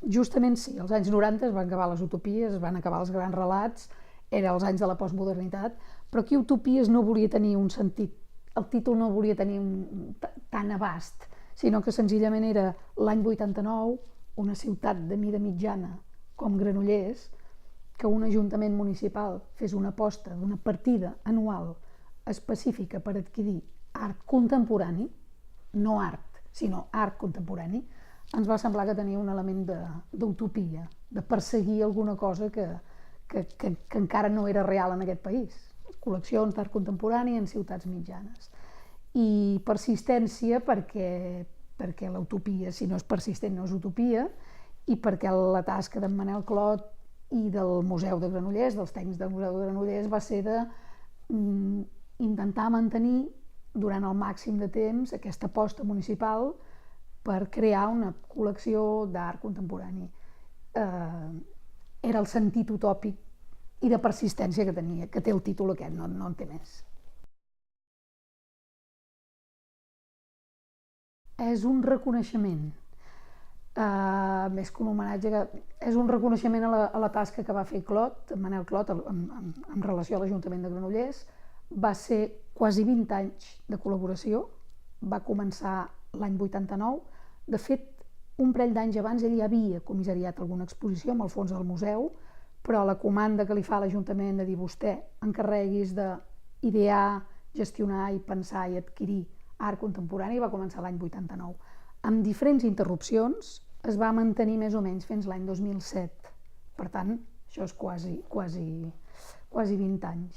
Justament sí, als anys 90 es van acabar les utopies, es van acabar els grans relats, eren els anys de la postmodernitat, però aquí utopies no volia tenir un sentit, el títol no volia tenir tan abast, sinó que senzillament era l'any 89, una ciutat de mida mitjana com Granollers, que un ajuntament municipal fes una aposta d'una partida anual específica per adquirir art contemporani, no art, sinó art contemporani, ens va semblar que tenia un element d'utopia, de perseguir alguna cosa que encara no era real en aquest país. Col·leccions d'art contemporani en ciutats mitjanes. I persistència perquè l'utopia, si no és persistent, no és utopia, i perquè la tasca d'en Manel Clot i del Museu de Granollers, dels tècnics del Museu de Granollers, va ser d'intentar mantenir durant el màxim de temps aquesta aposta municipal per crear una col·lecció d'art contemporani. Era el sentit utòpic i de persistència que tenia, que té el títol aquest, no en té més. És un reconeixement, més que un homenatge, és un reconeixement a la tasca que va fer Clot, Manel Clot, en relació a l'Ajuntament de Granollers. Va ser quasi 20 anys de col·laboració, va començar l'any 89. De fet, un parell d'anys abans ell ja havia comissariat alguna exposició amb el fons del museu, però la comanda que li fa l'Ajuntament de dir vostè encarreguis d'idear, gestionar i pensar i adquirir art contemporani va començar l'any 89. Amb diferents interrupcions es va mantenir més o menys fins l'any 2007. Per tant, això és quasi 20 anys.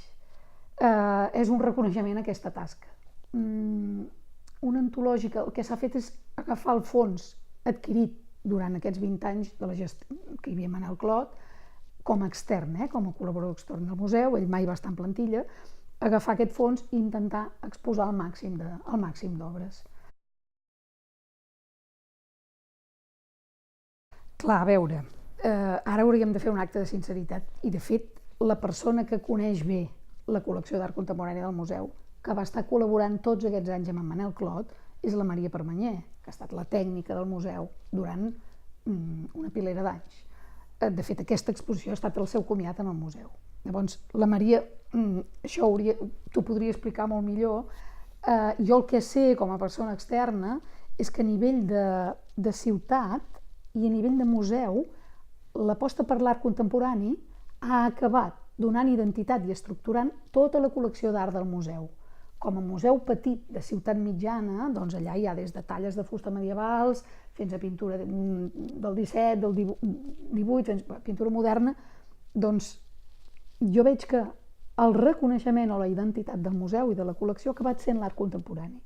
És un reconeixement a aquesta tasca. Una antològica, el que s'ha fet és agafar el fons adquirit durant aquests 20 anys de la gestió que hi havia Manel Clot, com a extern, com a col·laborador extern del museu, ell mai va estar en plantilla, agafar aquest fons i intentar exposar el màxim d'obres. Clar, a veure, ara hauríem de fer un acte de sinceritat i, de fet, la persona que coneix bé la col·lecció d'art contemporani del museu, que va estar col·laborant tots aquests anys amb en Manel Clot, és la Maria Permanyer, que ha estat la tècnica del museu durant una pilera d'anys. De fet, aquesta exposició ha estat el seu comiat en el museu. Llavors, la Maria, això t'ho podria explicar molt millor. Jo el que sé com a persona externa és que a nivell de ciutat i a nivell de museu, l'aposta per l'art contemporani ha acabat donant identitat i estructurant tota la col·lecció d'art del museu. Com a museu petit de ciutat mitjana, doncs allà hi ha des de talles de fusta medievals fins a pintura del 17, del 18, fins a pintura moderna. Doncs jo veig que el reconeixement o la identitat del museu i de la col·lecció ha acabat sent l'art contemporani.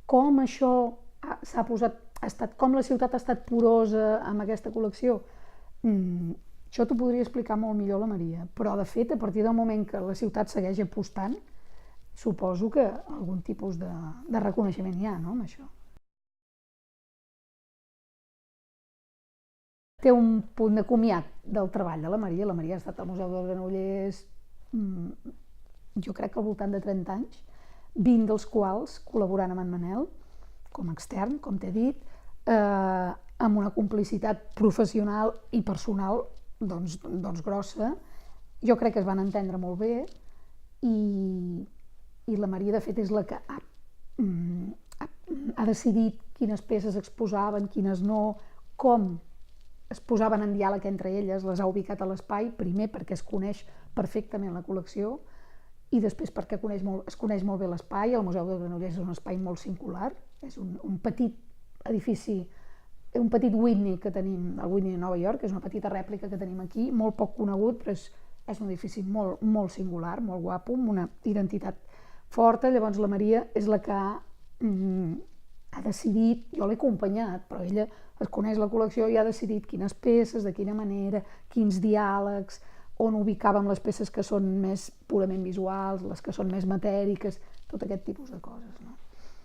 Com això s'ha posat, com la ciutat ha estat porosa amb aquesta col·lecció, això t'ho podria explicar molt millor la Maria, però de fet, a partir del moment que la ciutat segueix apostant, suposo que algun tipus de reconeixement hi ha, no, amb això. Té un punt de comiat del treball de la Maria. La Maria ha estat al Museu de Granollers, jo crec que al voltant de 30 anys, 20 dels quals col·laborant amb en Manel, com a extern, com t'he dit, amb una complicitat professional i personal doncs grossa. Jo crec que es van entendre molt bé i la Maria, de fet, és la que ha decidit quines peces exposaven, quines no, com es posaven en diàleg entre elles, les ha ubicat a l'espai, primer perquè es coneix perfectament la col·lecció i després perquè es coneix molt bé l'espai. El Museu de Granollers és un espai molt singular, és un petit edifici, un petit Whitney que tenim, el Whitney de Nova York, és una petita rèplica que tenim aquí, molt poc conegut, però és un edifici molt singular, molt guapo, amb una identitat forta. Llavors la Maria és la que ha decidit, jo l'he acompanyat, però ella es coneix la col·lecció i ha decidit quines peces, de quina manera, quins diàlegs, on ubicàvem les peces que són més purament visuals, les que són més matèriques, tot aquest tipus de coses, no?